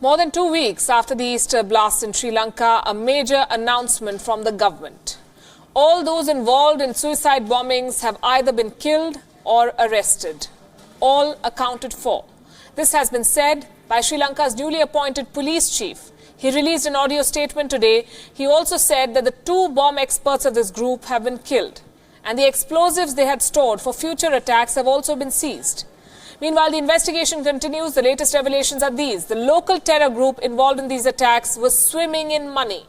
More than 2 weeks after the Easter blast in Sri Lanka, a major announcement from the government. All those involved in suicide bombings have either been killed or arrested, all accounted for. This has been said by Sri Lanka's newly appointed police chief. He released an audio statement today. He also said that the 2 bomb experts of this group have been killed, and the explosives they had stored for future attacks have also been seized. Meanwhile, the investigation continues. The latest revelations are these. The local terror group involved in these attacks was swimming in money.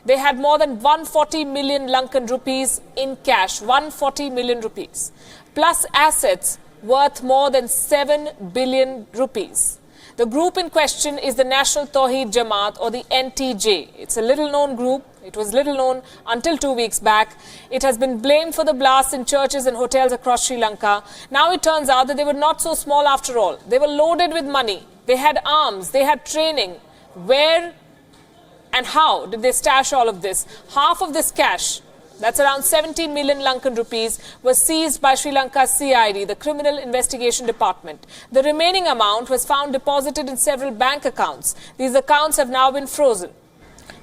They had more than 140 million Lankan rupees in cash, 140 million rupees, plus assets worth more than 7 billion rupees. The group in question is the National Thowheed Jamath, or the NTJ. It's a little-known group. It was little known until 2 weeks back. It has been blamed for the blasts in churches and hotels across Sri Lanka. Now it turns out that they were not so small after all. They were loaded with money. They had arms. They had training. Where and how did they stash all of this? Half of this cash, that's around 17 million Lankan rupees, was seized by Sri Lanka's CID, the Criminal Investigation Department. The remaining amount was found deposited in several bank accounts. These accounts have now been frozen.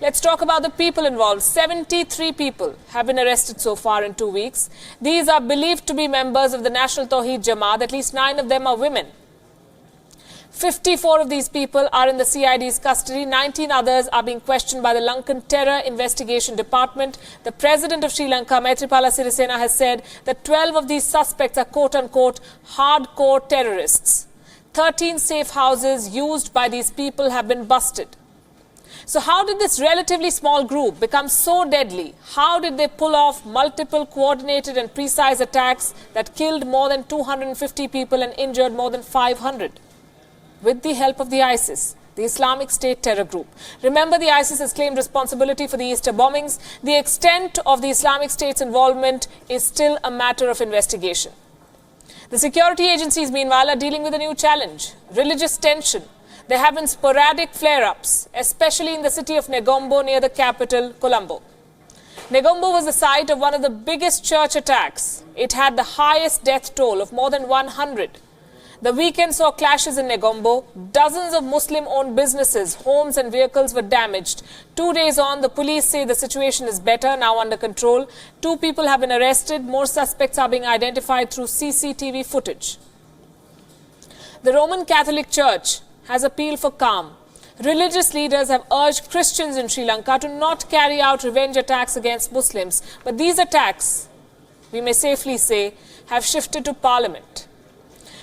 Let's talk about the people involved. 73 people have been arrested so far in 2 weeks. These are believed to be members of the National Thowheed Jamath. At least 9 of them are women. 54 of these people are in the CID's custody. 19 others are being questioned by the Lankan Terror Investigation Department. The President of Sri Lanka, Maithripala Sirisena, has said that 12 of these suspects are quote-unquote hardcore terrorists. 13 safe houses used by these people have been busted. So how did this relatively small group become so deadly? How did they pull off multiple coordinated and precise attacks that killed more than 250 people and injured more than 500? With the help of the ISIS, the Islamic State terror group. Remember, the ISIS has claimed responsibility for the Easter bombings. The extent of the Islamic State's involvement is still a matter of investigation. The security agencies, meanwhile, are dealing with a new challenge: religious tension. There have been sporadic flare-ups, especially in the city of Negombo near the capital, Colombo. Negombo was the site of one of the biggest church attacks. It had the highest death toll of more than 100. The weekend saw clashes in Negombo. Dozens of Muslim-owned businesses, homes and vehicles were damaged. 2 days on, the police say the situation is better, now under control. 2 people have been arrested. More suspects are being identified through CCTV footage. The Roman Catholic Church has appealed for calm. Religious leaders have urged Christians in Sri Lanka to not carry out revenge attacks against Muslims. But these attacks, we may safely say, have shifted to Parliament.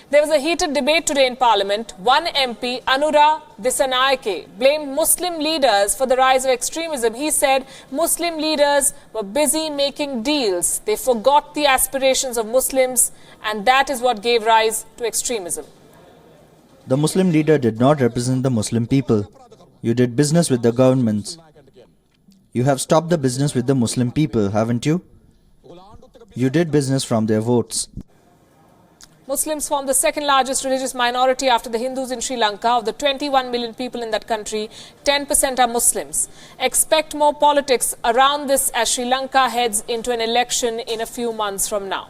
There was a heated debate today in Parliament. One MP, ANURA DISSANAYAKE, blamed Muslim leaders for the rise of extremism. He said Muslim leaders were busy making deals. They forgot the aspirations of Muslims, and that is what gave rise to extremism. The Muslim leader did not represent the Muslim people. You did business with the governments. You have stopped the business with the Muslim people, haven't you? You did business from their votes. Muslims form the second largest religious minority after the Hindus in Sri Lanka. Of the 21 million people in that country, 10% are Muslims. Expect more politics around this as Sri Lanka heads into an election in a few months from now.